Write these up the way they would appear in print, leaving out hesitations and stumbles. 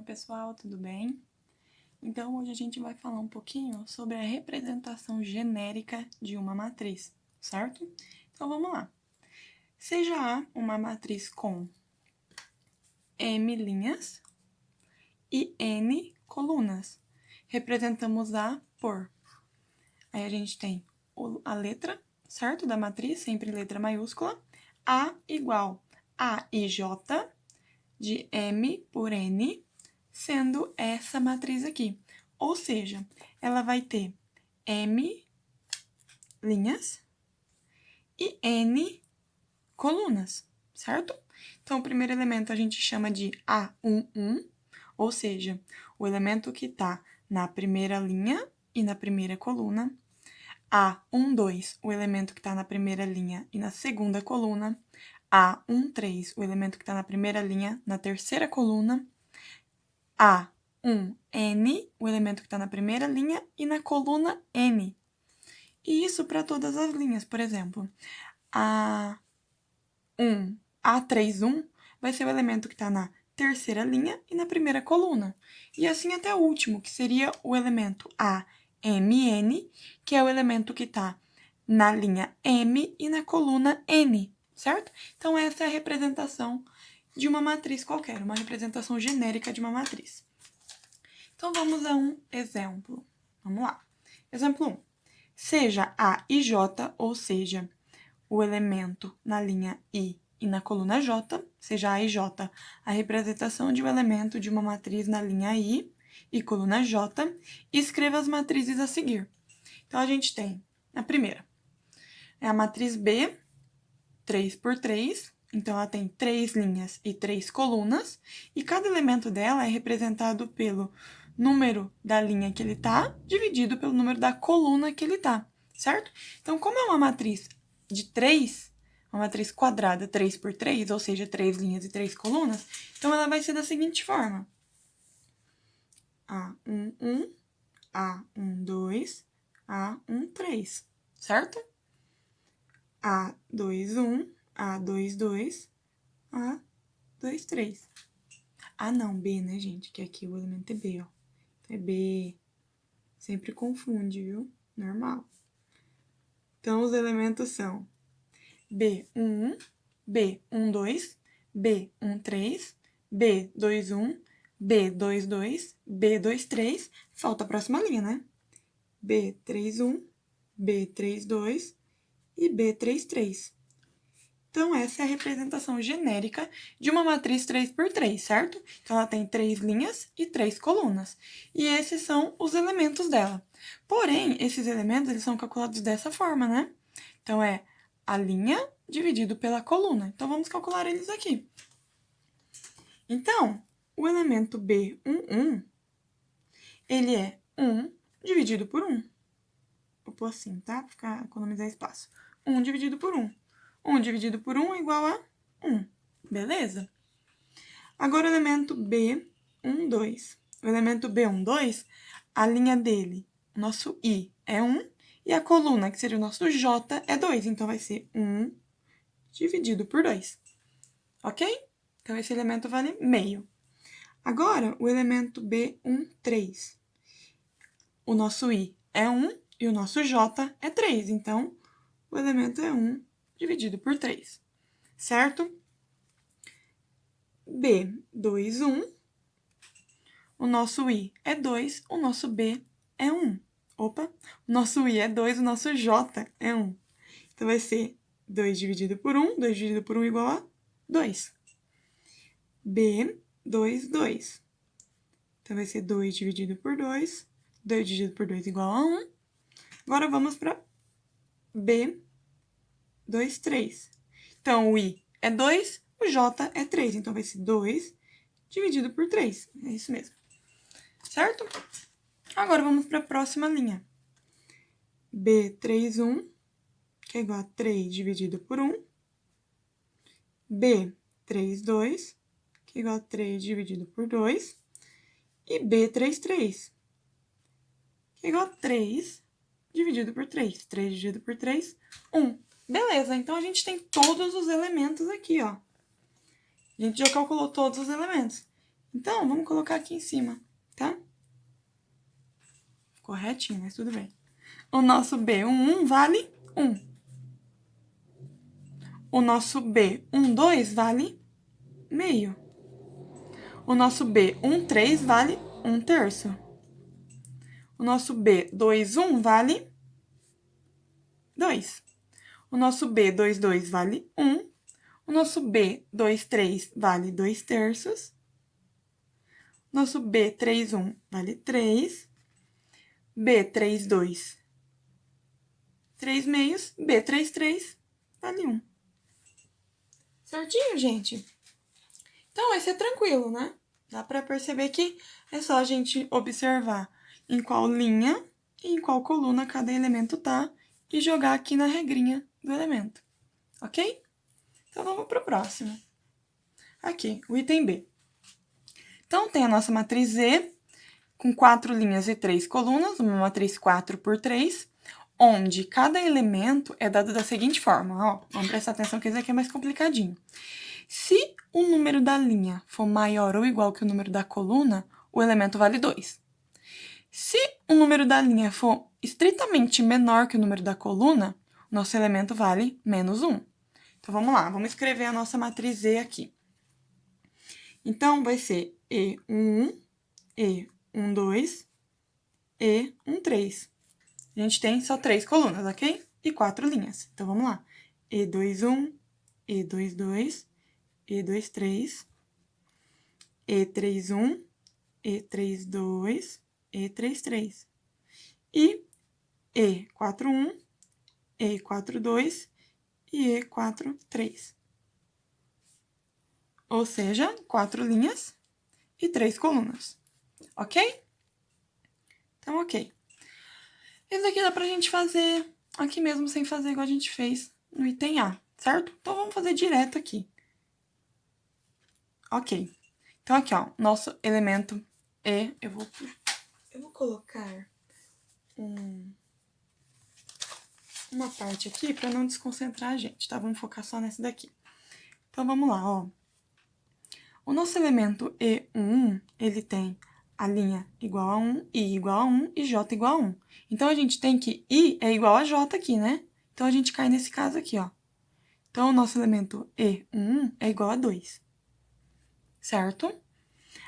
pessoal, tudo bem? Então, hoje a gente vai falar um pouquinho sobre a representação genérica de uma matriz, certo? Então, vamos lá. Seja A uma matriz com M linhas e N colunas. Representamos A por... Aí a gente tem a letra, certo? Da matriz, sempre letra maiúscula. A igual a i j de M por N, sendo essa matriz aqui. Ou seja, ela vai ter M linhas e N colunas, certo? Então, o primeiro elemento a gente chama de A11, ou seja, o elemento que está na primeira linha e na primeira coluna. A12, o elemento que está na primeira linha e na segunda coluna. A13, o elemento que está na primeira linha, na terceira coluna. A1N, o elemento que está na primeira linha e na coluna N. E isso para todas as linhas, por exemplo. A31 vai ser o elemento que está na terceira linha e na primeira coluna. E assim até o último, que seria o elemento AMN, que é o elemento que está na linha M e na coluna N, certo? Então, essa é a representação de uma matriz qualquer, uma representação genérica de uma matriz. Então, vamos a um exemplo. Vamos lá. Exemplo 1. Seja A e J, ou seja, o elemento na linha I e na coluna J, seja A e J, a representação de um elemento de uma matriz na linha I e coluna J, e escreva as matrizes a seguir. Então, a gente tem, a primeira, é a matriz B, 3 por 3, então ela tem 3 linhas e 3 colunas, e cada elemento dela é representado pelo número da linha que ele está, dividido pelo número da coluna que ele está, certo? Então, como é uma matriz de 3, uma matriz quadrada 3 por 3, ou seja, 3 linhas e 3 colunas, então ela vai ser da seguinte forma. A11, A12, A13, certo? A21, A22, A23. Ah, não, B, né, gente? Que aqui o elemento é B, ó. Então, é B. Sempre confunde, viu? Normal. Então, os elementos são B11, B12, B13, B21, B22, B23. Falta a próxima linha, né? B31, B32 e B33. Então, essa é a representação genérica de uma matriz 3 por 3, certo? Então, ela tem 3 linhas e 3 colunas. E esses são os elementos dela. Porém, esses elementos eles são calculados dessa forma, né? Então, é a linha dividido pela coluna. Então, vamos calcular eles aqui. Então, o elemento B11, ele é 1 dividido por 1. Vou pôr assim, tá? Para economizar espaço. 1 dividido por 1. 1 dividido por 1 é igual a 1. Beleza? Agora, o elemento B12. O elemento B12, a linha dele, o nosso I, é 1. E a coluna, que seria o nosso J, é 2. Então, vai ser 1 dividido por 2. Ok? Então, esse elemento vale meio. Agora, o elemento B13. O nosso I é 1 e o nosso J é 3. Então, o elemento é 1 dividido por 3, certo? B21, o nosso I é 2, o nosso B é 1. Opa, o nosso I é 2, o nosso J é 1. Então, vai ser 2 dividido por 1, 2 dividido por 1 igual a 2. B22. Então, vai ser 2 dividido por 2, 2 dividido por 2 igual a 1. Agora, vamos para B23. Então, o I é 2, o J é 3. Então, vai ser 2 dividido por 3. É isso mesmo. Certo? Agora, vamos para a próxima linha. B31, que é igual a 3 dividido por 1. B32, que é igual a 3 dividido por 2. E B33, que é igual a 3 dividido por 3. 3 dividido por 3, 1. Beleza, então a gente tem todos os elementos aqui, ó. A gente já calculou todos os elementos. Então, vamos colocar aqui em cima, tá? Ficou retinho, mas tudo bem. O nosso B11 vale 1. O nosso B12 vale meio. O nosso B13 vale 1/3. O nosso B21 vale 2. O nosso B22 vale 1. O nosso B23 vale 2/3. Nosso B31 vale 3. B32, 3 meios. B33 vale 1. Certinho, gente? Então, esse é tranquilo, né? Dá pra perceber que é só a gente observar em qual linha e em qual coluna cada elemento tá e jogar aqui na regrinha do elemento, ok? Então, vamos pro próximo. Aqui, o item B. Então, tem a nossa matriz Z, com 4 linhas e 3 colunas, uma matriz 4×3, onde cada elemento é dado da seguinte forma. Ó, vamos prestar atenção que esse aqui é mais complicadinho. Se o número da linha for maior ou igual que o número da coluna, o elemento vale 2. Se o número da linha for estritamente menor que o número da coluna, o nosso elemento vale -1. Então, vamos lá, vamos escrever a nossa matriz Z aqui. Então, vai ser E11, E12, E13. A gente tem só 3 colunas, ok? E 4 linhas. Então, vamos lá. E21, E22, E23, E31, E32, E33. E E41, E42 e E43. Ou seja, 4 linhas e 3 colunas. Ok? Então, ok. Esse daqui dá pra gente fazer aqui mesmo, sem fazer igual a gente fez no item A, certo? Então, vamos fazer direto aqui. Ok. Então, aqui, ó, nosso elemento E, eu vou colocar uma parte aqui pra não desconcentrar a gente, tá? Vamos focar só nesse daqui. Então, vamos lá, ó. O nosso elemento E11, ele tem a linha igual a 1, I igual a 1 e J igual a 1. Então, a gente tem que I é igual a J aqui, né? Então, a gente cai nesse caso aqui, ó. Então, o nosso elemento E11 é igual a 2, certo?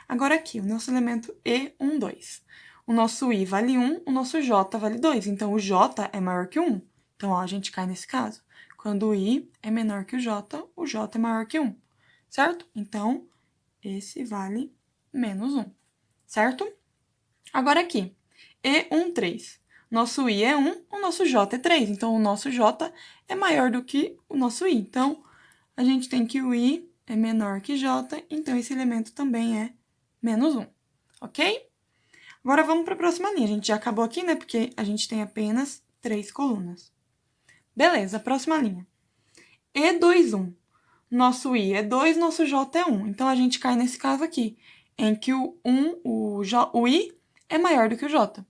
Agora aqui, o nosso elemento E12. O nosso I vale 1, o nosso J vale 2. Então, o J é maior que 1. Então, ó, a gente cai nesse caso. Quando o I é menor que o J é maior que 1, certo? Então, esse vale -1, certo? Agora aqui, E13. Nosso I é 1, o nosso J é 3. Então, o nosso J é maior do que o nosso I. Então, a gente tem que o I é menor que J, então esse elemento também é -1, ok? Agora, vamos para a próxima linha. A gente já acabou aqui, né? Porque a gente tem apenas 3 colunas. Beleza, próxima linha. E21. Nosso I é 2, nosso J é 1. Então, a gente cai nesse caso aqui, em que o I é maior do que o J,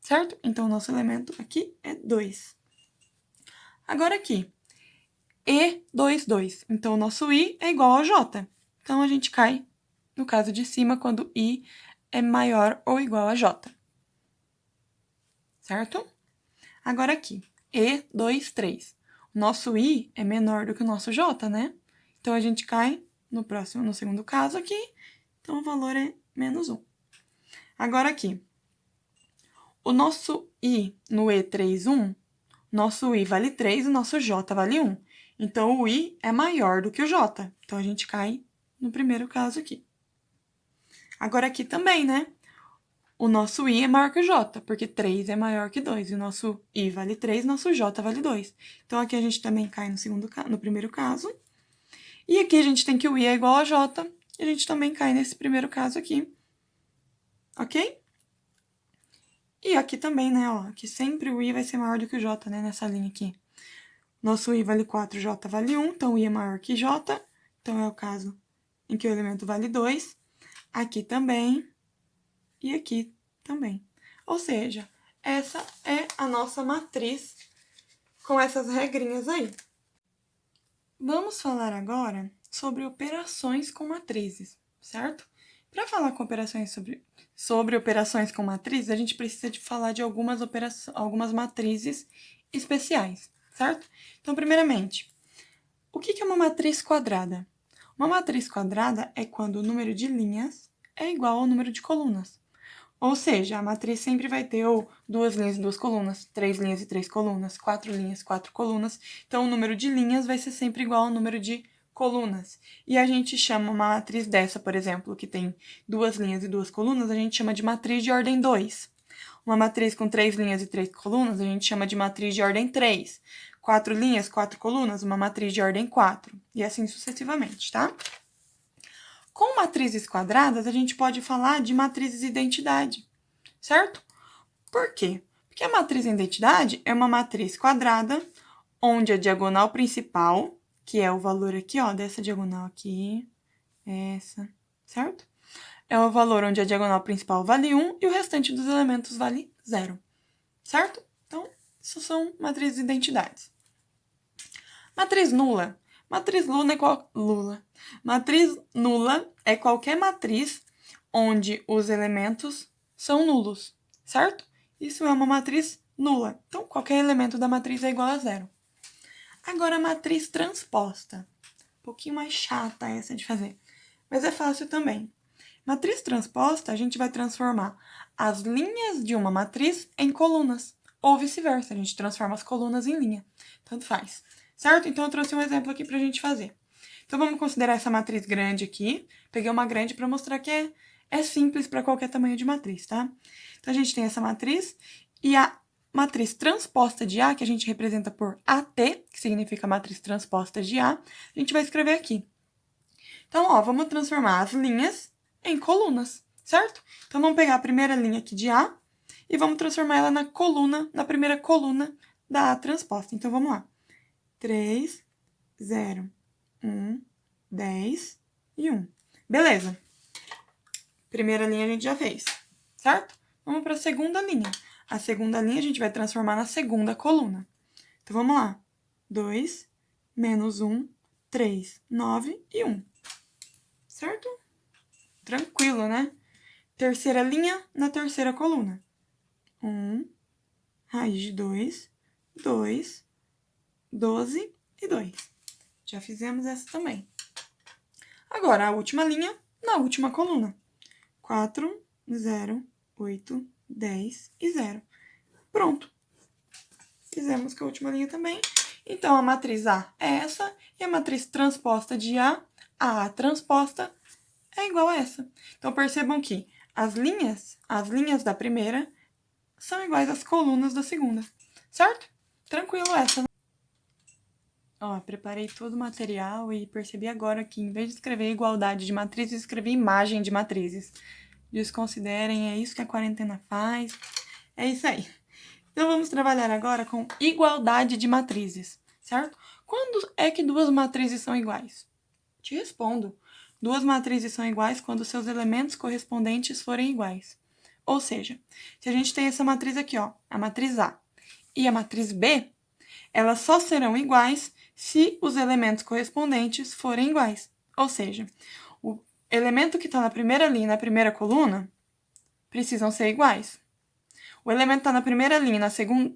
certo? Então, o nosso elemento aqui é 2. Agora aqui, E22. Então, o nosso I é igual ao J. Então, a gente cai no caso de cima, quando I é maior ou igual a J. Certo? Agora aqui, E23. O nosso I é menor do que o nosso J, né? Então, a gente cai no segundo caso aqui. Então, o valor é -1. Agora aqui, o nosso I no E31, nosso I vale 3, o nosso J vale 1. Então, o I é maior do que o J. Então, a gente cai no primeiro caso aqui. Agora aqui também, né? O nosso I é maior que o J, porque 3 é maior que 2. E o nosso I vale 3, nosso J vale 2. Então, aqui a gente também cai no primeiro caso. E aqui a gente tem que o I é igual a J, e a gente também cai nesse primeiro caso aqui. Ok? E aqui também, né, ó, que sempre o I vai ser maior do que o J, né, nessa linha aqui. Nosso I vale 4, J vale 1, então o I é maior que J. Então, é o caso em que o elemento vale 2. Aqui também. E aqui também. Ou seja, essa é a nossa matriz com essas regrinhas aí. Vamos falar agora sobre operações com matrizes, certo? Para falar com operações sobre operações com matrizes, a gente precisa de falar de algumas matrizes especiais, certo? Então, primeiramente, o que é uma matriz quadrada? Uma matriz quadrada é quando o número de linhas é igual ao número de colunas. Ou seja, a matriz sempre vai ter ou 2 linhas e 2 colunas, 3 linhas e 3 colunas, 4 linhas e 4 colunas. Então, o número de linhas vai ser sempre igual ao número de colunas. E a gente chama uma matriz dessa, por exemplo, que tem 2 linhas e 2 colunas, a gente chama de matriz de ordem 2. Uma matriz com 3 linhas e 3 colunas, a gente chama de matriz de ordem 3. 4 linhas, 4 colunas, uma matriz de ordem 4. E assim sucessivamente, tá? Com matrizes quadradas, a gente pode falar de matrizes identidade, certo? Por quê? Porque a matriz identidade é uma matriz quadrada, onde a diagonal principal, que é o valor aqui, ó, dessa diagonal aqui, essa, certo? É o valor onde a diagonal principal vale 1 e o restante dos elementos vale 0, certo? Então, isso são matrizes identidades. Matriz nula. Matriz nula é qualquer matriz onde os elementos são nulos, certo? Isso é uma matriz nula. Então, qualquer elemento da matriz é igual a 0. Agora, a matriz transposta. Um pouquinho mais chata essa de fazer, mas é fácil também. Matriz transposta, a gente vai transformar as linhas de uma matriz em colunas, ou vice-versa, a gente transforma as colunas em linha. Tanto faz, certo? Então, eu trouxe um exemplo aqui pra gente fazer. Então, vamos considerar essa matriz grande aqui. Peguei uma grande para mostrar que é simples para qualquer tamanho de matriz, tá? Então, a gente tem essa matriz e a matriz transposta de A, que a gente representa por AT, que significa matriz transposta de A, a gente vai escrever aqui. Então, ó, vamos transformar as linhas em colunas, certo? Então, vamos pegar a primeira linha aqui de A e vamos transformar ela na primeira coluna da A transposta. Então, vamos lá. 3, 0, 1, 10 e 1. Beleza. Primeira linha a gente já fez, certo? Vamos para a segunda linha. A segunda linha a gente vai transformar na segunda coluna. Então, vamos lá. 2, menos 1, 3, 9 e 1. Certo? Tranquilo, né? Terceira linha na terceira coluna. 1, raiz de 2, 2, 12 e 2. Já fizemos essa também. Agora, a última linha na última coluna. 4, 0, 8, 10 e 0. Pronto. Fizemos com a última linha também. Então, a matriz A é essa e a matriz transposta de A transposta, é igual a essa. Então, percebam que as linhas da primeira são iguais às colunas da segunda, certo? Tranquilo essa, né? Ó, preparei todo o material e percebi agora que, em vez de escrever igualdade de matrizes, escrevi imagem de matrizes. Desconsiderem, é isso que a quarentena faz. É isso aí. Então, vamos trabalhar agora com igualdade de matrizes, certo? Quando é que duas matrizes são iguais? Te respondo. Duas matrizes são iguais quando seus elementos correspondentes forem iguais. Ou seja, se a gente tem essa matriz aqui, ó, a matriz A e a matriz B, elas só serão iguais se os elementos correspondentes forem iguais. Ou seja, o elemento que está na primeira linha e na primeira coluna precisam ser iguais. O elemento está na primeira linha e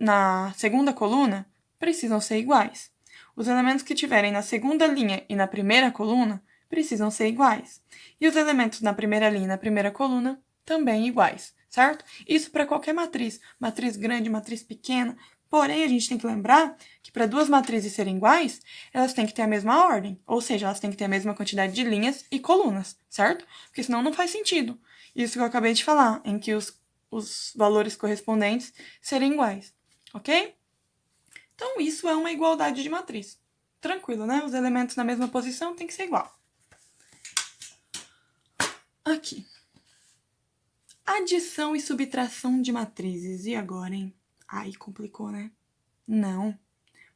na segunda coluna precisam ser iguais. Os elementos que estiverem na segunda linha e na primeira coluna precisam ser iguais. E os elementos na primeira linha e na primeira coluna também iguais, certo? Isso para qualquer matriz. Matriz grande, matriz pequena. Porém, a gente tem que lembrar que para duas matrizes serem iguais, elas têm que ter a mesma ordem. Ou seja, elas têm que ter a mesma quantidade de linhas e colunas, certo? Porque senão não faz sentido. Isso que eu acabei de falar, em que os valores correspondentes serem iguais, ok? Então, isso é uma igualdade de matriz. Tranquilo, né? Os elementos na mesma posição têm que ser igual. Aqui. Adição e subtração de matrizes. E agora, hein? Ai, complicou, né? Não.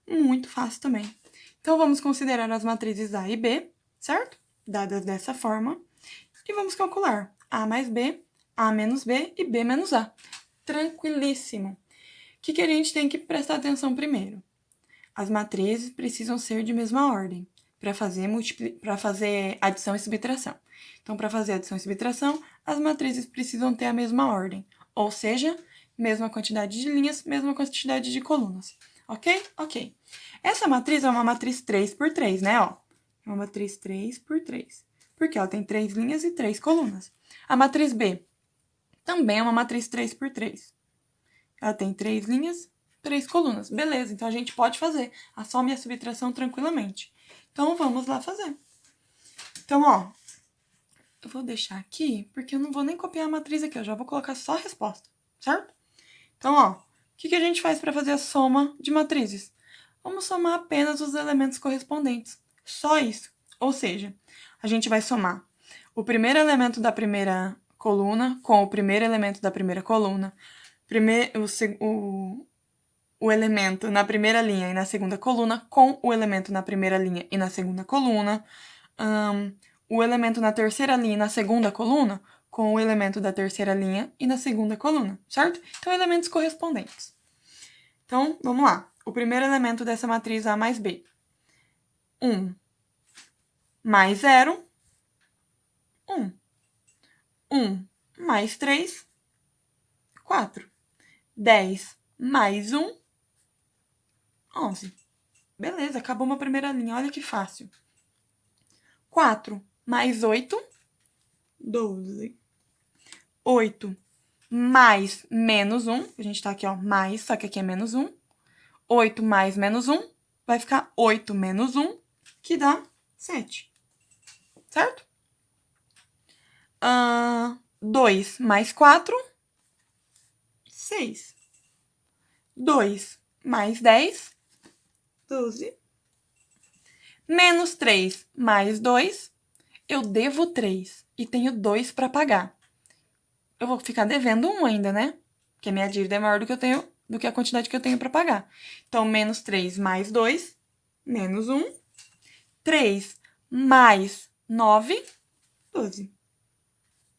Muito fácil também. Então, vamos considerar as matrizes A e B, certo? Dadas dessa forma. E vamos calcular A mais B, A menos B e B menos A. Tranquilíssimo. O que a gente tem que prestar atenção primeiro? As matrizes precisam ser de mesma ordem para fazer adição e subtração. Então, para fazer adição e subtração, as matrizes precisam ter a mesma ordem, ou seja, mesma quantidade de linhas, mesma quantidade de colunas. Ok? Ok. Essa matriz é uma matriz 3 por 3, né? Ó, é uma matriz 3 por 3, porque ela tem 3 linhas e 3 colunas. A matriz B também é uma matriz 3 por 3. Ela tem 3 linhas, 3 colunas. Beleza, então a gente pode fazer a soma e a subtração tranquilamente. Então, vamos lá fazer. Então, ó, eu vou deixar aqui, porque eu não vou nem copiar a matriz aqui, eu já vou colocar só a resposta, certo? Então, ó, o que a gente faz para fazer a soma de matrizes? Vamos somar apenas os elementos correspondentes, só isso. Ou seja, a gente vai somar o primeiro elemento da primeira coluna com o primeiro elemento da primeira coluna, o elemento na primeira linha e na segunda coluna com o elemento na primeira linha e na segunda coluna, o elemento na terceira linha e na segunda coluna com o elemento da terceira linha e na segunda coluna, certo? Então, elementos correspondentes. Então, vamos lá. O primeiro elemento dessa matriz A mais B. 1 mais 0, 1. 1 mais 3, 4. 10 mais 1, 11. Beleza, acabou uma primeira linha. Olha que fácil. 4 mais 8, 12. 8 mais menos 1. A gente tá aqui, ó, mais, só que aqui é menos 1. 8 mais menos 1 vai ficar 8 menos 1, que dá 7. Certo? 2 mais 4, 6. 2 mais 10, 12. Menos 3 mais 2, eu devo 3 e tenho 2 para pagar. Eu vou ficar devendo 1 ainda, né? Porque a minha dívida é maior do que a quantidade que eu tenho para pagar. Então, menos 3 mais 2, menos 1. 3 mais 9, 12.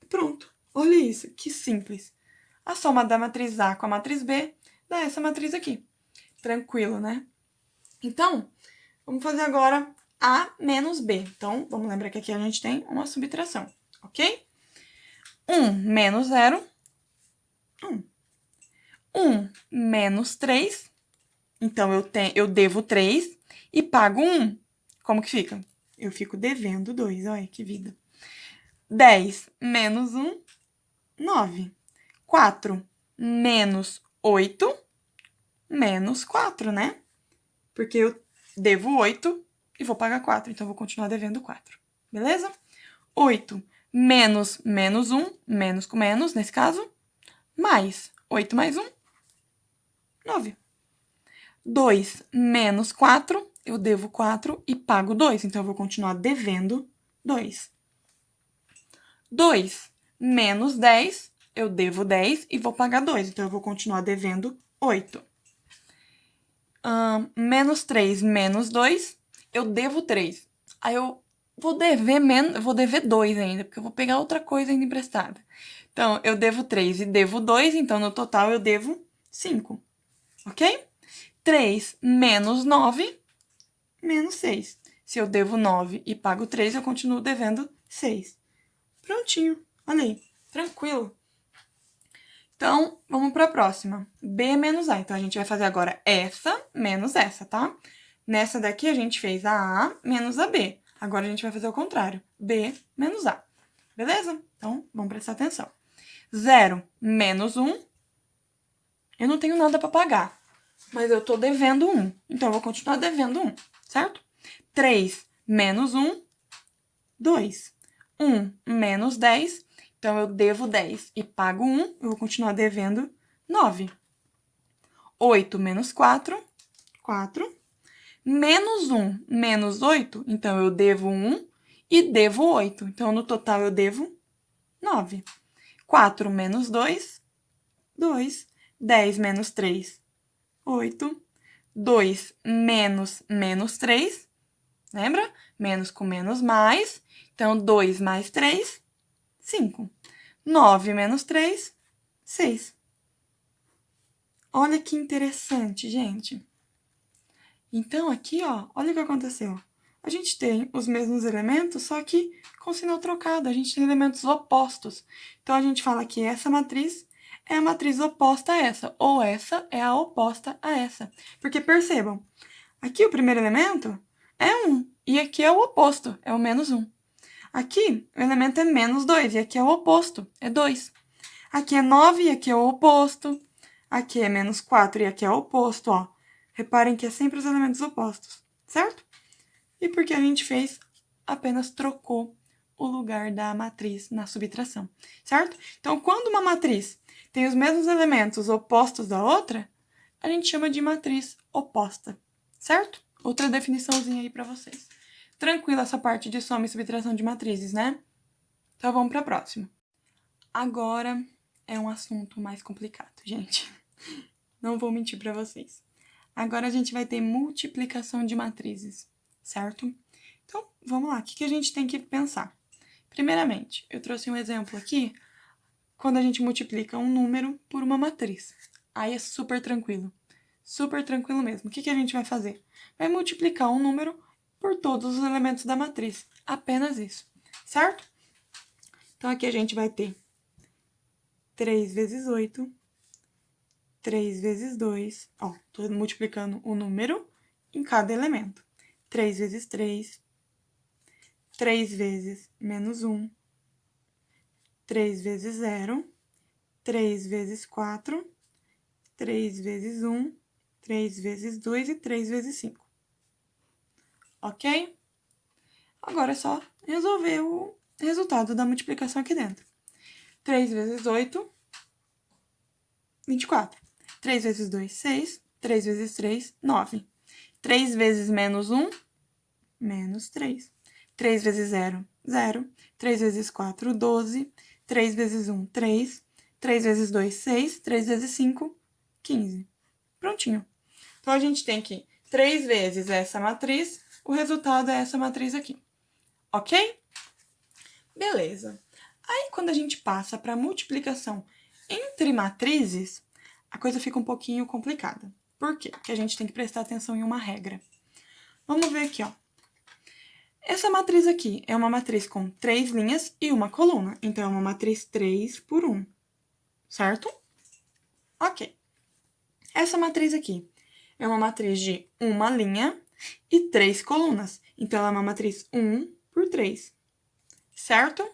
Pronto. Olha isso, que simples. A soma da matriz A com a matriz B dá essa matriz aqui. Tranquilo, né? Então, vamos fazer agora A menos B. Então, vamos lembrar que aqui a gente tem uma subtração, ok? 1 menos 0, 1. 1 menos 3, então eu devo 3 e pago 1. Como que fica? Eu fico devendo 2, olha que vida. 10 menos 1, 9. 4 menos 8, menos 4, né? Porque eu devo 8 e vou pagar 4, então eu vou continuar devendo 4. Beleza? 8 menos menos 1, menos com menos, nesse caso, mais 8 mais 1, 9. 2 menos 4, eu devo 4 e pago 2, então eu vou continuar devendo 2. 2 menos 10, eu devo 10 e vou pagar 2, então eu vou continuar devendo 8. Menos 3 menos 2, eu devo 3. Aí eu vou dever 2 ainda, porque eu vou pegar outra coisa ainda emprestada. Então, eu devo 3 e devo 2, então no total eu devo 5. Ok? 3 menos 9, menos 6. Se eu devo 9 e pago 3, eu continuo devendo 6. Prontinho. Olha aí. Tranquilo. Então, vamos para a próxima. B menos A. Então, a gente vai fazer agora essa menos essa, tá? Nessa daqui, a gente fez a A menos a B. Agora, a gente vai fazer o contrário. B menos A. Beleza? Então, vamos prestar atenção. 0 menos 1. Eu não tenho nada para pagar, mas eu tô devendo 1. Então, eu vou continuar devendo 1, certo? 3 menos 1, 2. 1 menos 10. Então, eu devo 10 e pago 1, eu vou continuar devendo 9. 8 menos 4, 4. Menos 1 menos 8, então eu devo 1 e devo 8. Então, no total, eu devo 9. 4 menos 2, 2. 10 menos 3, 8. 2 menos menos 3, lembra? Menos com menos mais. Então, 2 mais 3, 5. 9 menos 3, 6. Olha que interessante, gente. Então, aqui, ó, olha o que aconteceu. a gente tem os mesmos elementos, só que com sinal trocado. A gente tem elementos opostos. Então, a gente fala que essa matriz é a matriz oposta a essa, ou essa é a oposta a essa. Porque, percebam, aqui o primeiro elemento é 1, e aqui é o oposto, é o menos 1. Aqui, o elemento é menos 2, e aqui é o oposto, é 2. Aqui é 9, e aqui é o oposto. Aqui é menos 4, e aqui é o oposto, ó. Reparem que é sempre os elementos opostos, certo? E porque a gente fez, apenas trocou o lugar da matriz na subtração, certo? Então, quando uma matriz tem os mesmos elementos opostos da outra, a gente chama de matriz oposta, certo? Outra definiçãozinha aí para vocês. Tranquila essa parte de soma e subtração de matrizes, né? Então, vamos para a próxima. Agora é um assunto mais complicado, gente. Não vou mentir para vocês. Agora a gente vai ter multiplicação de matrizes, certo? Então, vamos lá. O que a gente tem que pensar? Primeiramente, eu trouxe um exemplo aqui, quando a gente multiplica um número por uma matriz. Aí é super tranquilo mesmo. O que a gente vai fazer? Vai multiplicar um número por todos os elementos da matriz. Apenas isso, certo? Então, aqui a gente vai ter 3 vezes 8, 3 vezes 2, ó, tô multiplicando o número em cada elemento. 3 vezes 3, 3 vezes menos 1, 3 vezes 0, 3 vezes 4, 3 vezes 1, 3 vezes 2 e 3 vezes 5. Ok? Agora é só resolver o resultado da multiplicação aqui dentro. 3 vezes 8, 24. 3 vezes 2, 6. 3 vezes 3, 9. 3 vezes menos 1, menos 3. 3 vezes 0, 0. 3 vezes 4, 12. 3 vezes 1, 3. 3 vezes 2, 6. 3 vezes 5, 15. Prontinho. Então, a gente tem que 3 vezes essa matriz, o resultado é essa matriz aqui. Ok? Beleza. Aí, quando a gente passa para multiplicação entre matrizes, a coisa fica um pouquinho complicada. Por quê? Porque a gente tem que prestar atenção em uma regra. Vamos ver aqui, ó. Essa matriz aqui é uma matriz com 3 linhas e uma coluna. Então, é uma matriz 3 por 1. Certo? Ok. Essa matriz aqui é uma matriz de uma linha e 3 colunas. Então, ela é uma matriz 1 por 3. Certo?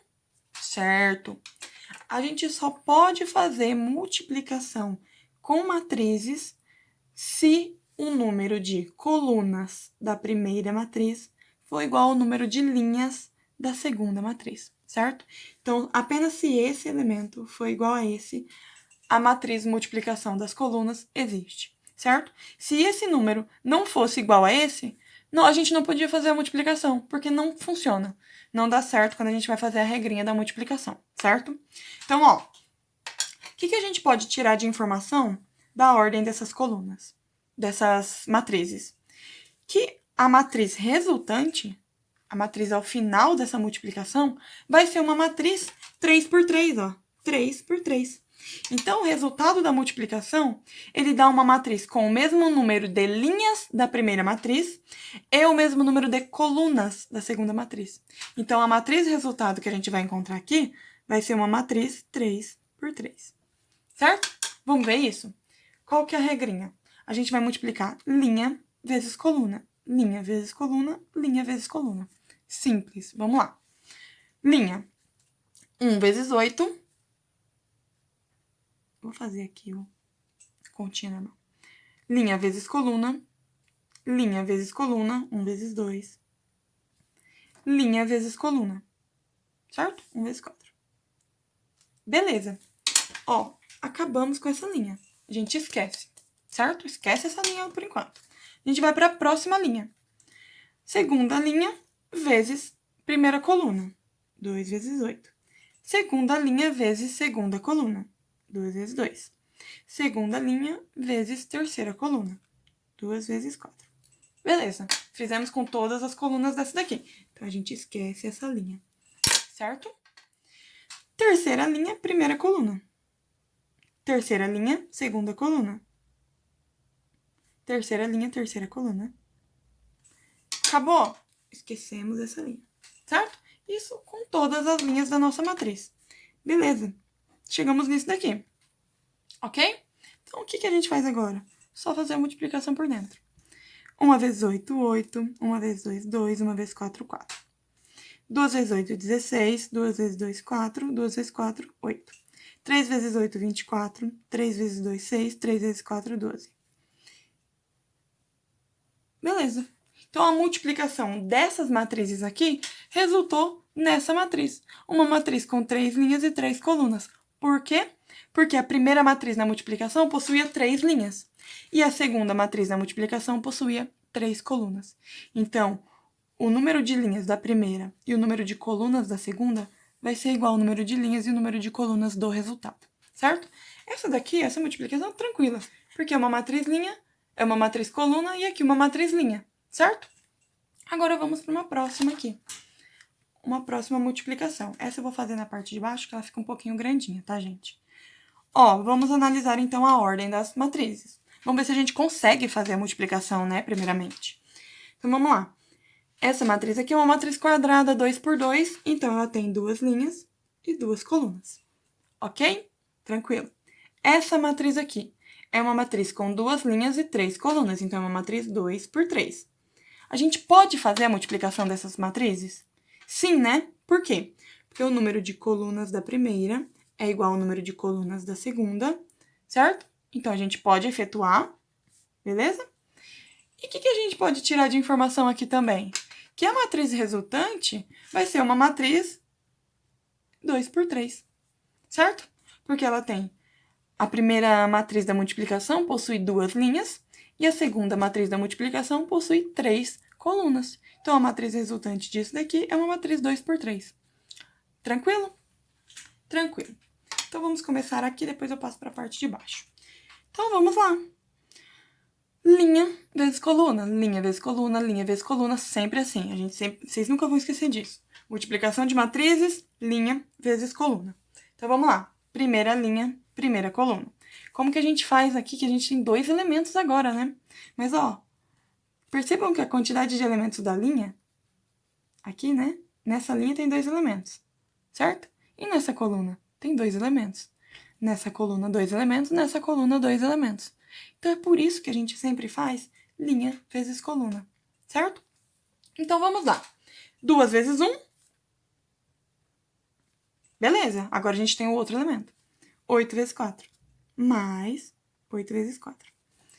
Certo. A gente só pode fazer multiplicação com matrizes se o número de colunas da primeira matriz for igual ao número de linhas da segunda matriz, certo? Então, apenas se esse elemento for igual a esse, a matriz multiplicação das colunas existe, certo? Se esse número não fosse igual a esse, não, a gente não podia fazer a multiplicação, porque não funciona. Não dá certo quando a gente vai fazer a regrinha da multiplicação, certo? Então, ó, o que a gente pode tirar de informação da ordem dessas colunas, dessas matrizes? Que a matriz resultante, a matriz ao final dessa multiplicação, vai ser uma matriz 3 por 3, ó. 3 por 3. Então, o resultado da multiplicação, ele dá uma matriz com o mesmo número de linhas da primeira matriz e o mesmo número de colunas da segunda matriz. Então, a matriz resultado que a gente vai encontrar aqui vai ser uma matriz 3 por 3. Certo? Vamos ver isso? Qual que é a regrinha? A gente vai multiplicar linha vezes coluna. Linha vezes coluna, linha vezes coluna. Simples. Vamos lá. Linha. 1 vezes 8. Vou fazer aqui o continha normal. Linha vezes coluna. Linha vezes coluna. 1 vezes 2. Linha vezes coluna. Certo? 1 vezes 4. Beleza. Ó, acabamos com essa linha. A gente esquece. Certo? Esquece essa linha por enquanto. A gente vai para a próxima linha. Segunda linha vezes primeira coluna. 2 vezes 8. Segunda linha vezes segunda coluna. 2 vezes 2. Segunda linha vezes terceira coluna. 2 vezes 4. Beleza. Fizemos com todas as colunas dessa daqui. Então, a gente esquece essa linha. Certo? Terceira linha, primeira coluna. Terceira linha, segunda coluna. Terceira linha, terceira coluna. Acabou? Esquecemos essa linha, certo? Isso com todas as linhas da nossa matriz. Beleza. Chegamos nisso daqui. Ok? Então, o que a gente faz agora? Só fazer a multiplicação por dentro. 1 vezes 8, 8. 1 vezes 2, 2. 1 vezes 4, 4. 2 vezes 8, 16. 2 vezes 2, 4. 2 vezes 4, 8. 3 vezes 8, 24. 3 vezes 2, 6. 3 vezes 4, 12. Beleza. Então, a multiplicação dessas matrizes aqui resultou nessa matriz. Uma matriz com 3 linhas e 3 colunas. Por quê? Porque a primeira matriz na multiplicação possuía 3 linhas. E a segunda matriz na multiplicação possuía 3 colunas. Então, o número de linhas da primeira e o número de colunas da segunda vai ser igual ao número de linhas e o número de colunas do resultado, certo? Essa multiplicação é tranquila, porque é uma matriz linha, é uma matriz coluna e aqui uma matriz linha, certo? Agora vamos para uma próxima aqui. Uma próxima multiplicação. Essa eu vou fazer na parte de baixo, que ela fica um pouquinho grandinha, tá, gente? Ó, vamos analisar então a ordem das matrizes. Vamos ver se a gente consegue fazer a multiplicação, né, primeiramente. Então, vamos lá. Essa matriz aqui é uma matriz quadrada 2 por 2, então ela tem 2 linhas e 2 colunas. Ok? Tranquilo. Essa matriz aqui é uma matriz com 2 linhas e 3 colunas, então é uma matriz 2 por 3. A gente pode fazer a multiplicação dessas matrizes? Sim, né? Por quê? Porque o número de colunas da primeira é igual ao número de colunas da segunda, certo? Então, a gente pode efetuar, beleza? E o que a gente pode tirar de informação aqui também? Que a matriz resultante vai ser uma matriz 2 por 3, certo? Porque ela tem a primeira matriz da multiplicação possui 2 linhas e a segunda matriz da multiplicação possui 3 colunas. Então, a matriz resultante disso daqui é uma matriz 2 por 3. Tranquilo? Tranquilo. Então, vamos começar aqui, depois eu passo para a parte de baixo. Então, vamos lá. Linha vezes coluna, linha vezes coluna, linha vezes coluna, sempre assim. Vocês nunca vão esquecer disso. Multiplicação de matrizes, linha vezes coluna. Então, vamos lá. Primeira linha, primeira coluna. Como que a gente faz aqui, que a gente tem 2 elementos agora, né? Mas, ó, percebam que a quantidade de elementos da linha, aqui, né? Nessa linha tem 2 elementos, certo? E nessa coluna tem 2 elementos. Nessa coluna, 2 elementos. Nessa coluna, 2 elementos. Então, é por isso que a gente sempre faz linha vezes coluna, certo? Então, vamos lá. 2 vezes 1. Beleza, agora a gente tem o outro elemento. 8 vezes 4. Mais 8 vezes 4.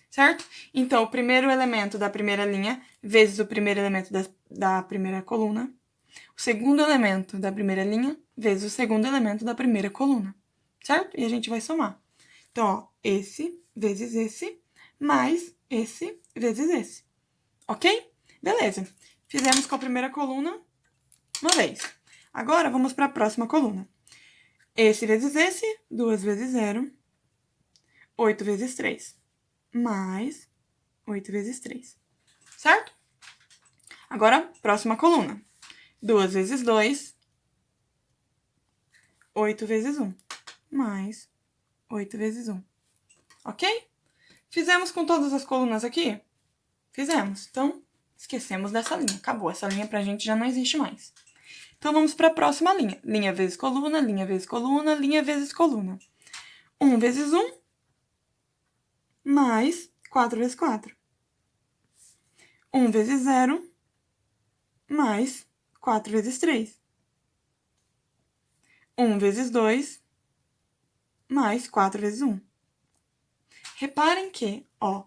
Certo? Então, o primeiro elemento da primeira linha vezes o primeiro elemento da primeira coluna. O segundo elemento da primeira linha vezes o segundo elemento da primeira coluna. Certo? E a gente vai somar. Então, ó, esse vezes esse, mais esse vezes esse. Ok? Beleza. Fizemos com a primeira coluna uma vez. Agora, vamos para a próxima coluna. Esse vezes esse, 2 vezes 0, 8 vezes 3, mais 8 vezes 3. Certo? Agora, próxima coluna. 2 vezes 2, 8 vezes 1, mais 8 vezes 1. Ok? Fizemos com todas as colunas aqui? Fizemos. Então, esquecemos dessa linha. Acabou. Essa linha pra gente já não existe mais. Então, vamos para a próxima linha. Linha vezes coluna, linha vezes coluna, linha vezes coluna. 1 vezes 1, mais 4 vezes 4. 1 vezes 0, mais 4 vezes 3. 1 vezes 2, mais 4 vezes 1. Reparem que, ó,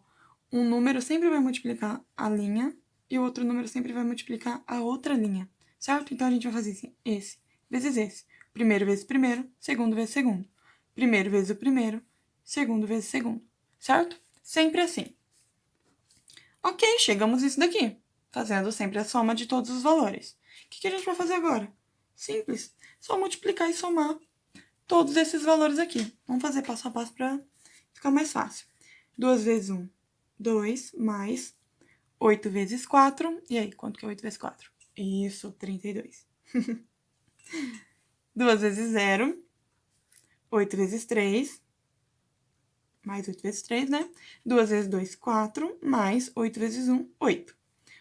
um número sempre vai multiplicar a linha e o outro número sempre vai multiplicar a outra linha, certo? Então, a gente vai fazer assim, esse vezes esse. Primeiro vezes primeiro, segundo vezes segundo. Primeiro vezes o primeiro, segundo vezes segundo, certo? Sempre assim. Ok, chegamos nisso daqui, fazendo sempre a soma de todos os valores. O que a gente vai fazer agora? Simples, só multiplicar e somar todos esses valores aqui. Vamos fazer passo a passo para ficar mais fácil. 2 vezes 1, 2, mais 8 vezes 4. E aí, quanto que é 8 vezes 4? Isso, 32. 2 vezes 0, 8 vezes 3, mais 8 vezes 3, né? 2 vezes 2, 4, mais 8 vezes 1, 8.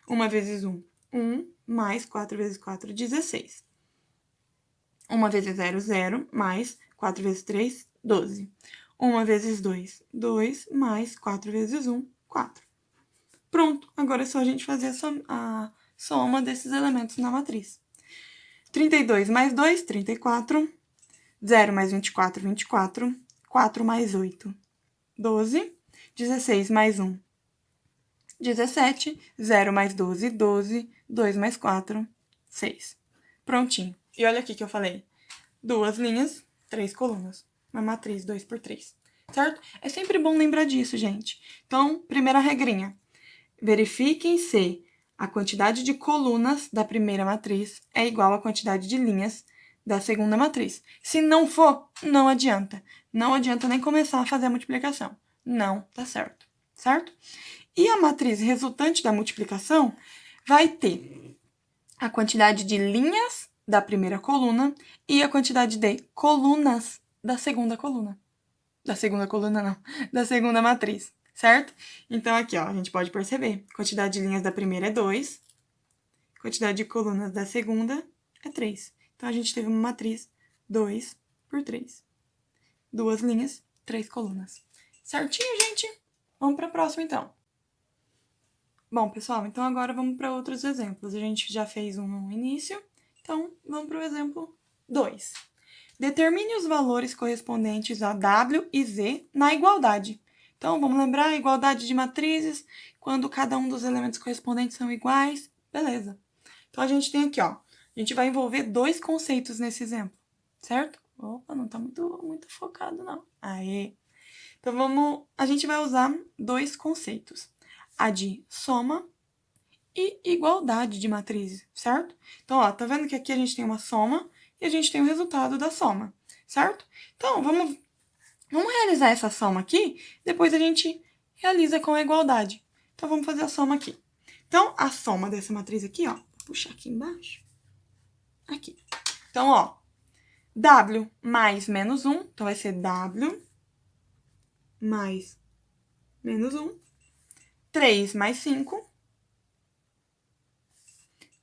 1 vezes 1, 1, mais 4 vezes 4, 16. 1 vezes 0, 0, mais 4 vezes 3, 12. 1 vezes 2, 2, mais 4 vezes 1, 4. Pronto, agora é só a gente fazer a soma desses elementos na matriz. 32 mais 2, 34. 0 mais 24, 24. 4 mais 8, 12. 16 mais 1, 17. 0 mais 12, 12. 2 mais 4, 6. Prontinho. E olha aqui que eu falei. 2 linhas, 3 colunas. Uma matriz 2 por 3. Certo? É sempre bom lembrar disso, gente. Então, primeira regrinha. Verifiquem se a quantidade de colunas da primeira matriz é igual à quantidade de linhas da segunda matriz. Se não for, não adianta. Não adianta nem começar a fazer a multiplicação. Não tá certo. Certo? E a matriz resultante da multiplicação vai ter a quantidade de linhas da primeira coluna e a quantidade de colunas da segunda coluna. Da segunda coluna, não. Da segunda matriz, certo? Então, aqui, ó, a gente pode perceber. Quantidade de linhas da primeira é 2. Quantidade de colunas da segunda é 3. Então, a gente teve uma matriz 2 por 3. 2 linhas, 3 colunas. Certinho, gente? Vamos para a próxima, então. Bom, pessoal, então agora vamos para outros exemplos. A gente já fez um no início, então vamos para o exemplo 2. Determine os valores correspondentes a W e Z na igualdade. Então, vamos lembrar a igualdade de matrizes, quando cada um dos elementos correspondentes são iguais. Beleza. Então, a gente tem aqui, ó, a gente vai envolver 2 conceitos nesse exemplo, certo? Opa, não tá muito focado, não. Aê! Então, a gente vai usar 2 conceitos. A de soma e igualdade de matrizes, certo? Então, ó, tá vendo que aqui a gente tem uma soma e a gente tem o resultado da soma, certo? Então, vamos realizar essa soma aqui, depois a gente realiza com a igualdade. Então, vamos fazer a soma aqui. Então, a soma dessa matriz aqui, ó, vou puxar aqui embaixo. Aqui. Então, ó, W mais menos 1, então vai ser W mais menos 1. 3 mais 5.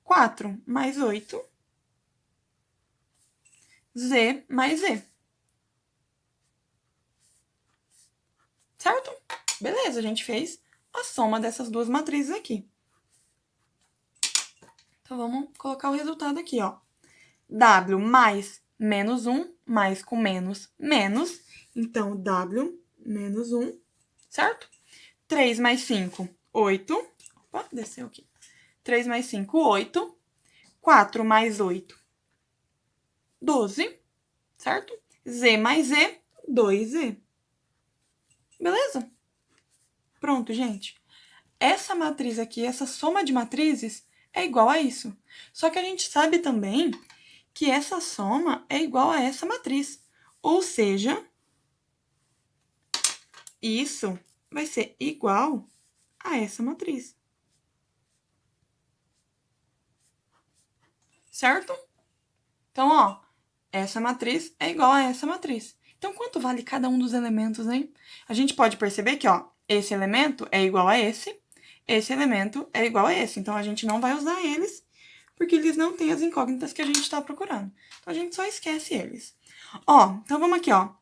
4 mais 8. Z mais Z. Certo? Beleza, a gente fez a soma dessas duas matrizes aqui. Então, vamos colocar o resultado aqui, ó. W mais menos 1, mais com menos, menos. Então, W menos 1, certo? 3 mais 5, 8. Opa, desceu aqui. 3 mais 5, 8. 4 mais 8, 12, certo? Z mais Z, 2Z. Beleza? Pronto, gente. Essa matriz aqui, essa soma de matrizes, é igual a isso. Só que a gente sabe também que essa soma é igual a essa matriz. Ou seja, isso vai ser igual a essa matriz. Certo? Então, ó, essa matriz é igual a essa matriz. Então, quanto vale cada um dos elementos, hein? A gente pode perceber que, ó, esse elemento é igual a esse elemento é igual a esse. Então, a gente não vai usar eles, porque eles não têm as incógnitas que a gente está procurando. Então, a gente só esquece eles. Ó, então vamos aqui, ó.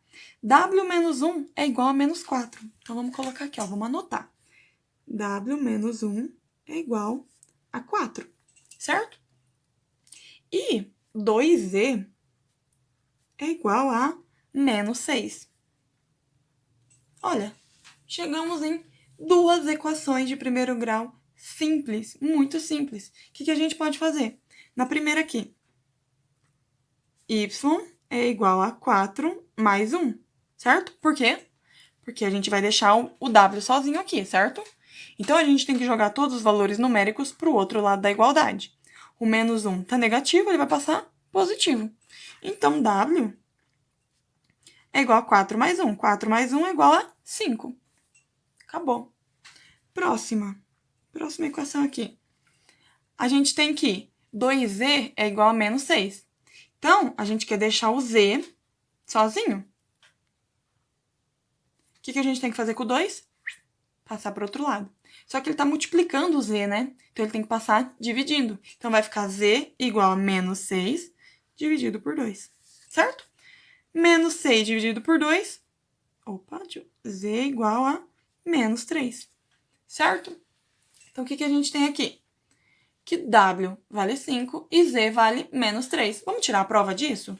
W menos 1 é igual a menos 4. Então, vamos colocar aqui, ó, vamos anotar. W menos 1 é igual a 4, certo? E 2Z é igual a menos 6. Olha, chegamos em 2 equações de primeiro grau simples, muito simples. O que a gente pode fazer? Na primeira aqui, y é igual a 4 mais 1, certo? Por quê? Porque a gente vai deixar o w sozinho aqui, certo? Então, a gente tem que jogar todos os valores numéricos para o outro lado da igualdade. O menos 1 está negativo, ele vai passar positivo. Então, w é igual a 4 mais 1. 4 mais 1 é igual a 5. Acabou. Próxima equação aqui. A gente tem que 2z é igual a menos 6. Então, a gente quer deixar o z sozinho. O que a gente tem que fazer com o 2? Passar para o outro lado. Só que ele está multiplicando o z, né? Então, ele tem que passar dividindo. Então, vai ficar z igual a menos 6 dividido por 2, certo? Menos 6 dividido por 2, z igual a menos 3, certo? Então, o que a gente tem aqui? Que w vale 5 e z vale menos 3. Vamos tirar a prova disso?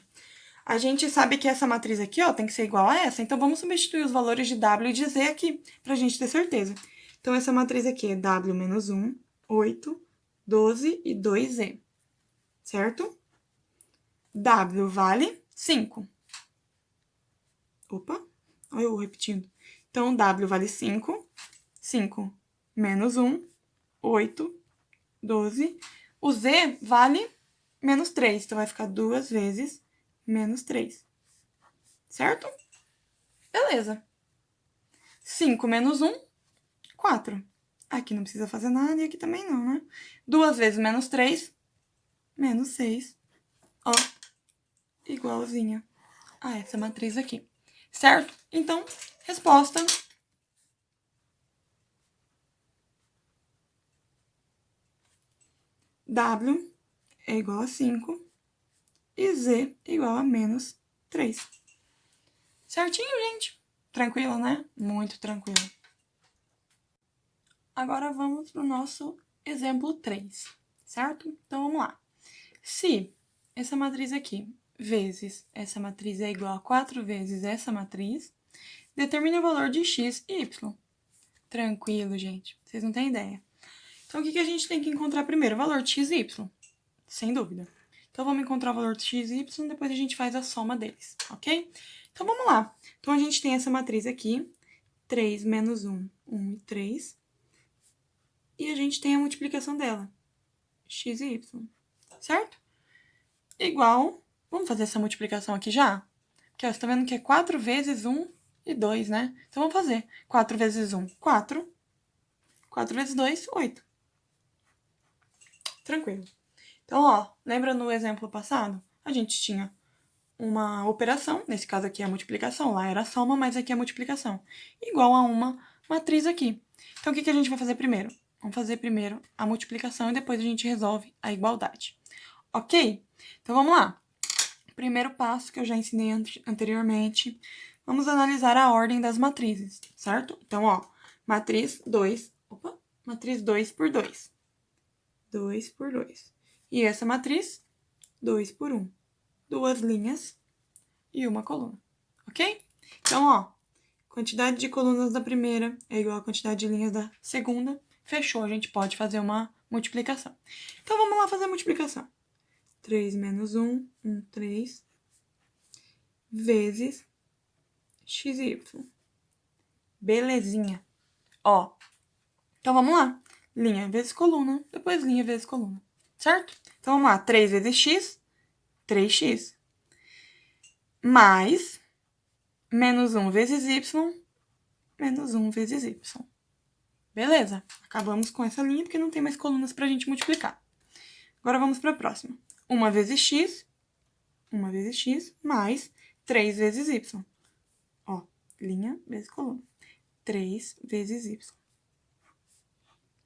A gente sabe que essa matriz aqui, ó, tem que ser igual a essa. Então, vamos substituir os valores de w e de z aqui, pra gente ter certeza. Então, essa matriz aqui é w menos 1, 8, 12 e 2z, certo? W vale 5. Opa, olha eu repetindo. Então, w vale 5, 5 menos 1, 8, 12. O z vale menos 3, então vai ficar 2 vezes menos 3, certo? Beleza. 5 menos 1, 4. Aqui não precisa fazer nada e aqui também não, né? 2 vezes menos 3, menos 6. Ó, igualzinha a essa matriz aqui, certo? Então, resposta... W é igual a 5 e Z é igual a menos 3. Certinho, gente? Tranquilo, né? Muito tranquilo. Agora vamos para o nosso exemplo 3, certo? Então, vamos lá. Se essa matriz aqui vezes essa matriz é igual a 4 vezes essa matriz, determine o valor de x e y. Tranquilo, gente. Vocês não têm ideia. Então, o que a gente tem que encontrar primeiro? O valor de x e y, sem dúvida. Então, vamos encontrar o valor de x e y, depois a gente faz a soma deles, ok? Então, vamos lá. Então, a gente tem essa matriz aqui, 3 menos 1, 1 e 3. E a gente tem a multiplicação dela, x e y, certo? Igual, vamos fazer essa multiplicação aqui já? Porque ó, você tá vendo que é 4 vezes 1 e 2, né? Então, vamos fazer. 4 vezes 1, 4. 4 vezes 2, 8. Tranquilo. Então, ó, lembra no exemplo passado? A gente tinha uma operação, nesse caso aqui é a multiplicação, lá era a soma, mas aqui é a multiplicação, igual a uma matriz aqui. Então, o que a gente vai fazer primeiro? Vamos fazer primeiro a multiplicação e depois a gente resolve a igualdade. Ok? Então, vamos lá. Primeiro passo que eu já ensinei anteriormente, vamos analisar a ordem das matrizes, certo? Então, ó, matriz 2, matriz 2 por 2. 2 por 2. E essa matriz, 2 por 1. 2 linhas e uma coluna, ok? Então, ó, quantidade de colunas da primeira é igual à quantidade de linhas da segunda. Fechou, a gente pode fazer uma multiplicação. Então, vamos lá fazer a multiplicação. 3 menos 1, 3, vezes x e y. Belezinha. Ó, então vamos lá. Linha vezes coluna, depois linha vezes coluna, certo? Então, vamos lá. 3 vezes x, 3x. Mais menos 1 vezes y, menos 1 vezes y. Beleza? Acabamos com essa linha, porque não tem mais colunas pra gente multiplicar. Agora, vamos para a próxima. 1 vezes x, mais 3 vezes y. Ó, linha vezes coluna. 3 vezes y.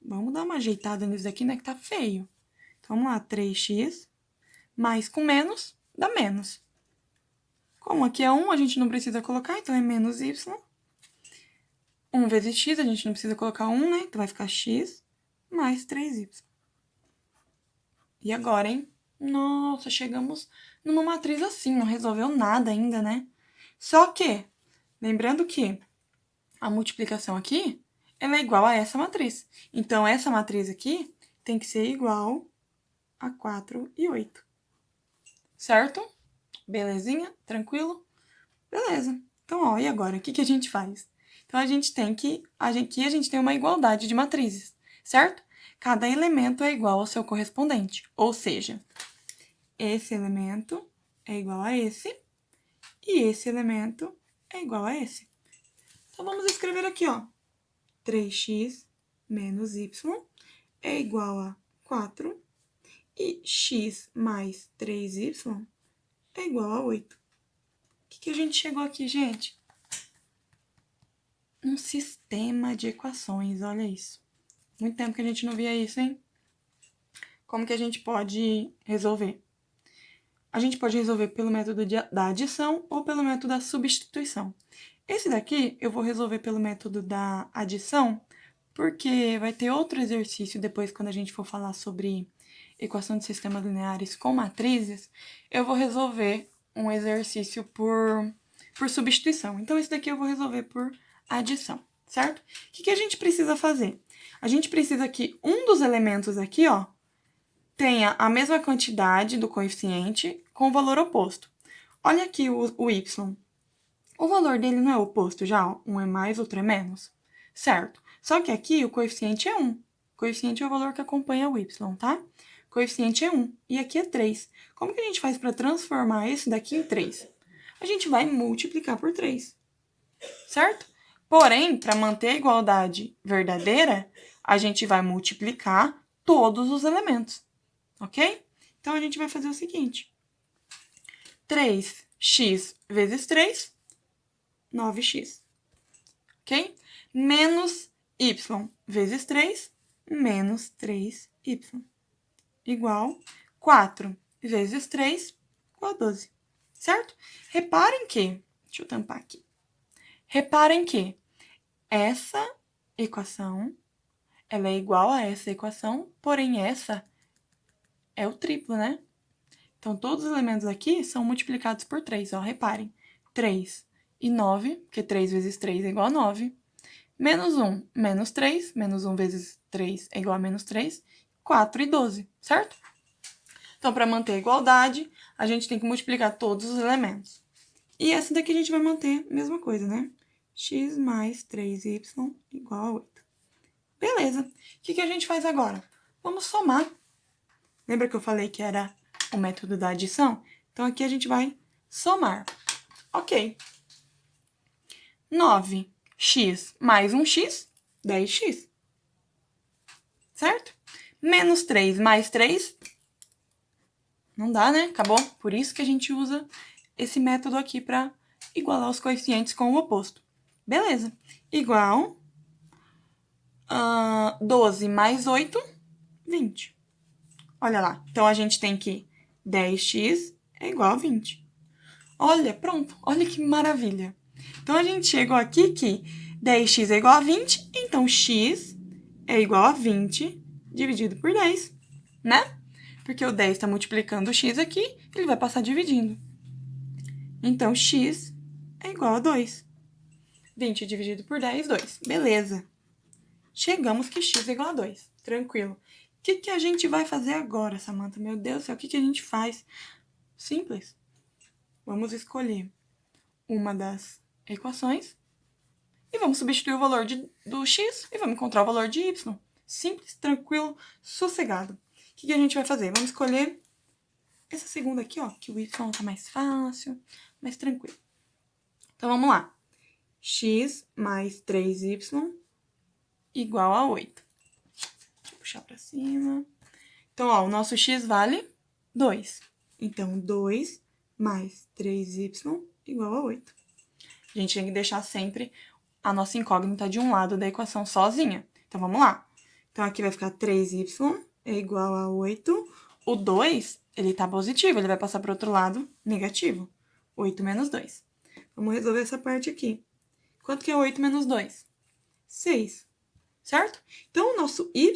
Vamos dar uma ajeitada nisso aqui, né, que tá feio. Então, vamos lá, 3x, mais com menos, dá menos. Como aqui é 1, a gente não precisa colocar, então é menos y. 1 vezes x, a gente não precisa colocar 1, né? Então, vai ficar x mais 3y. E agora, hein? Nossa, chegamos numa matriz assim, não resolveu nada ainda, né? Só que, lembrando que a multiplicação aqui, ela é igual a essa matriz. Então, essa matriz aqui tem que ser igual a 4 e 8. Certo? Belezinha? Tranquilo? Beleza. Então, ó, e agora? O que a gente faz? Então, a gente tem que... Aqui a gente tem uma igualdade de matrizes, certo? Cada elemento é igual ao seu correspondente. Ou seja, esse elemento é igual a esse e esse elemento é igual a esse. Então, vamos escrever aqui, ó. 3x menos y é igual a 4 e x mais 3y é igual a 8. O que a gente chegou aqui, gente? Um sistema de equações, olha isso. Muito tempo que a gente não via isso, hein? Como que a gente pode resolver? A gente pode resolver pelo método da adição ou pelo método da substituição. Esse daqui eu vou resolver pelo método da adição, porque vai ter outro exercício depois quando a gente for falar sobre equação de sistemas lineares com matrizes, eu vou resolver um exercício por substituição. Então, esse daqui eu vou resolver por adição, certo? O que a gente precisa fazer? A gente precisa que um dos elementos aqui, ó, tenha a mesma quantidade do coeficiente com o valor oposto. Olha aqui o y. O valor dele não é oposto já? Ó, um é mais, outro é menos. Certo. Só que aqui o coeficiente é 1. O coeficiente é o valor que acompanha o y, tá? O coeficiente é 1 e aqui é 3. Como que a gente faz para transformar esse daqui em 3? A gente vai multiplicar por 3, certo? Porém, para manter a igualdade verdadeira, a gente vai multiplicar todos os elementos, ok? Então, a gente vai fazer o seguinte. 3x vezes 3, 9x, ok? Menos y vezes 3, menos 3y, igual 4 vezes 3, igual a 12, certo? Reparem que, deixa eu tampar aqui. Reparem que essa equação, ela é igual a essa equação, porém essa é o triplo, né? Então, todos os elementos aqui são multiplicados por 3, ó, reparem. 3 e 9, porque 3 vezes 3 é igual a 9. Menos 1, menos 3, menos 1 vezes 3 é igual a menos 3. 4 e 12, certo? Então, para manter a igualdade, a gente tem que multiplicar todos os elementos. E essa daqui a gente vai manter a mesma coisa, né? X mais 3y igual a 8. Beleza. O que a gente faz agora? Vamos somar. Lembra que eu falei que era o método da adição? Então, aqui a gente vai somar. Ok. 9x mais 1x, 10x. Certo? Menos 3 mais 3, não dá, né? Acabou. Por isso que a gente usa esse método aqui para igualar os coeficientes com o oposto. Beleza. Igual 12 mais 8, 20. Olha lá. Então, a gente tem que 10x é igual a 20. Olha, pronto. Olha que maravilha. Então, a gente chegou aqui que 10x é igual a 20, então x é igual a 20 dividido por 10, né? Porque o 10 está multiplicando o x aqui, ele vai passar dividindo. Então, x é igual a 2. 20 dividido por 10, 2. Beleza. Chegamos que x é igual a 2. Tranquilo. O que a gente vai fazer agora, Samantha? Meu Deus do céu, o que a gente faz? Simples. Vamos escolher uma das equações e vamos substituir o valor do x e vamos encontrar o valor de y. Simples, tranquilo, sossegado. O que a gente vai fazer? Vamos escolher essa segunda aqui, ó, que o y tá mais fácil, mais tranquilo. Então, vamos lá. X mais 3y igual a 8. Deixa eu puxar pra cima. Então, ó, o nosso x vale 2. Então, 2 mais 3y igual a 8. A gente tem que deixar sempre a nossa incógnita de um lado da equação sozinha. Então, vamos lá. Então, aqui vai ficar 3y é igual a 8. O 2, ele tá positivo, ele vai passar para o outro lado negativo. 8 menos 2. Vamos resolver essa parte aqui. Quanto que é 8 menos 2? 6. Certo? Então, o nosso y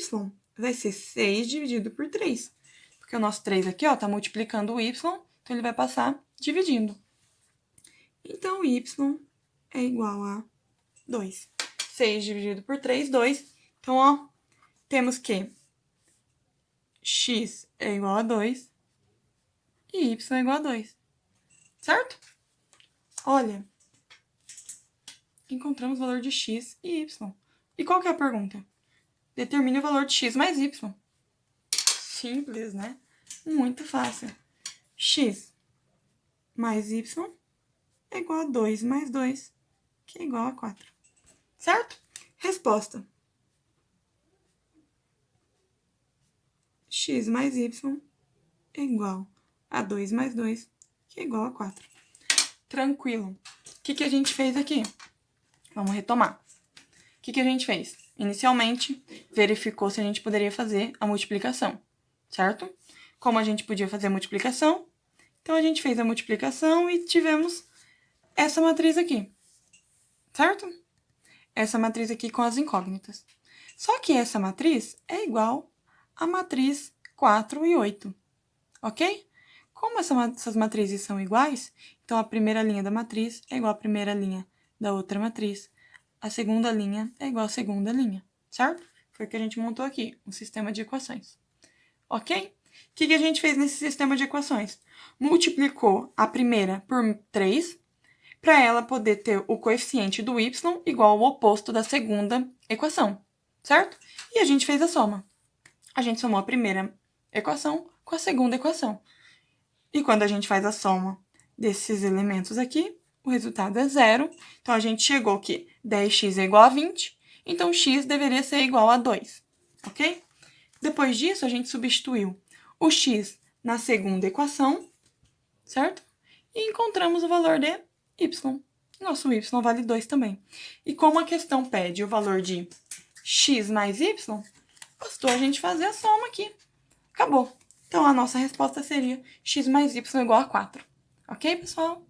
vai ser 6 dividido por 3. Porque o nosso 3 aqui, ó, tá multiplicando o y, então ele vai passar dividindo. Então, y é igual a 2. 6 dividido por 3, 2. Então, ó, temos que x é igual a 2 e y é igual a 2. Certo? Olha, encontramos o valor de x e y. E qual que é a pergunta? Determine o valor de x mais y. Simples, né? Muito fácil. X mais y é igual a 2 mais 2, que é igual a 4. Certo? Resposta. X mais y é igual a 2 mais 2, que é igual a 4. Tranquilo. O que a gente fez aqui? Vamos retomar. O que a gente fez? inicialmente, verificou se a gente poderia fazer a multiplicação, certo? Como a gente podia fazer a multiplicação, então a gente fez a multiplicação e tivemos essa matriz aqui, certo? Essa matriz aqui com as incógnitas. Só que essa matriz é igual à matriz 4 e 8, ok? Como essas matrizes são iguais, então a primeira linha da matriz é igual à primeira linha da outra matriz. A segunda linha é igual à segunda linha, certo? Foi o que a gente montou aqui, um sistema de equações. Ok? O que a gente fez nesse sistema de equações? Multiplicou a primeira por 3, para ela poder ter o coeficiente do y igual ao oposto da segunda equação, certo? E a gente fez a soma. A gente somou a primeira equação com a segunda equação. E quando a gente faz a soma desses elementos aqui, o resultado é 0. Então, a gente chegou que 10x é igual a 20, então x deveria ser igual a 2, ok? Depois disso, a gente substituiu o x na segunda equação, certo? E encontramos o valor de y. Nosso y vale 2 também. E como a questão pede o valor de x mais y, bastou a gente fazer a soma aqui. Acabou. Então, a nossa resposta seria x mais y igual a 4. Ok, pessoal?